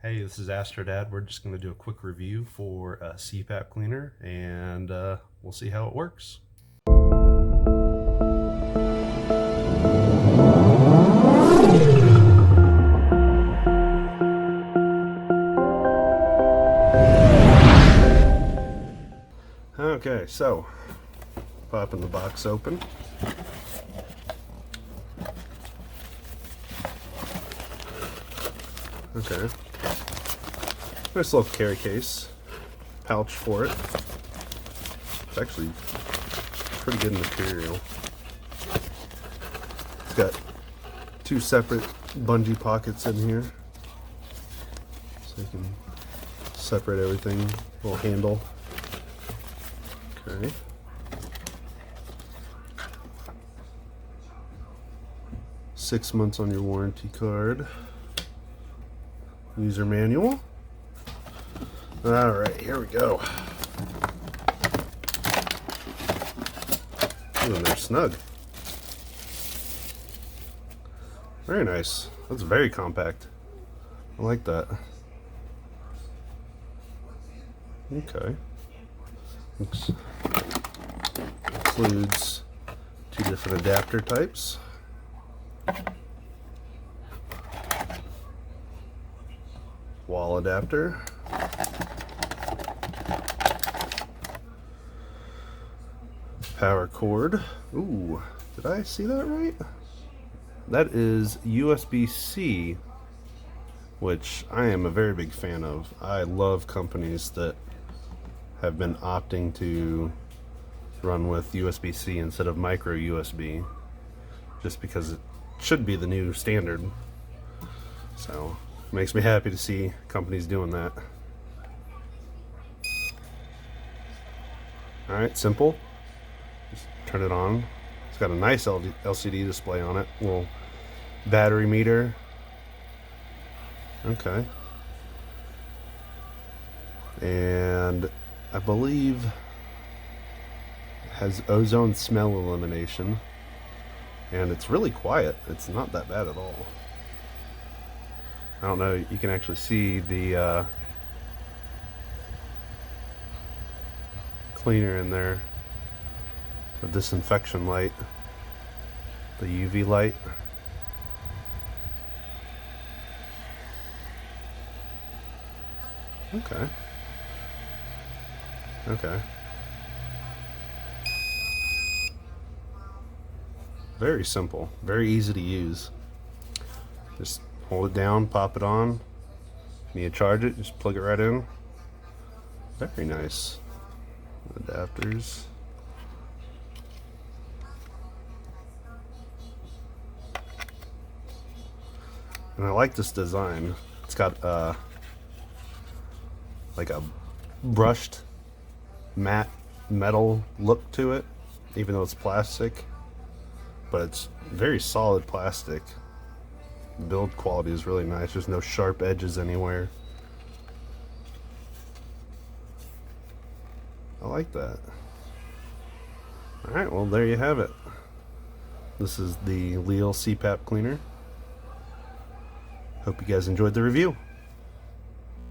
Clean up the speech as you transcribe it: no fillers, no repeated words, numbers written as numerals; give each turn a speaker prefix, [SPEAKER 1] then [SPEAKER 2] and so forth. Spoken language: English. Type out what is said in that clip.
[SPEAKER 1] Hey, this is Astrodad. We're just going to do a quick review for a CPAP cleaner, and we'll see how it works. Okay, so popping the box open. Okay. Nice little carry case, pouch for it. It's actually pretty good material. It's got two separate bungee pockets in here, so you can separate everything. Little handle. Okay. Six months on your warranty card. User manual. Alright, here we go. Ooh, and they're snug. Very nice. That's very compact. I like that. Okay. Includes two different adapter types. Wall adapter. Power cord. Ooh, did I see that right? That is USB-C, which I am a very big fan of. I love companies that have been opting to run with USB-C instead of micro USB, just because it should be the new standard. So it makes me happy to see companies doing that. Alright, simple. Just turn it on. It's got a nice LCD display on it. Little battery meter. Okay. And I believe it has ozone smell elimination. And it's really quiet. It's not that bad at all. I don't know, you can actually see the cleaner in there. The disinfection light. The UV light. Okay. Okay. Very simple. Very easy to use. Just hold it down, pop it on. Need to charge it, just plug it right in. Very nice. Adapters. And I like this design. It's got like a brushed matte metal look to it, even though it's plastic. But it's very solid plastic. The build quality is really nice. There's no sharp edges anywhere. I like that. Alright, well there you have it. This is the Leel CPAP cleaner. Hope you guys enjoyed the review.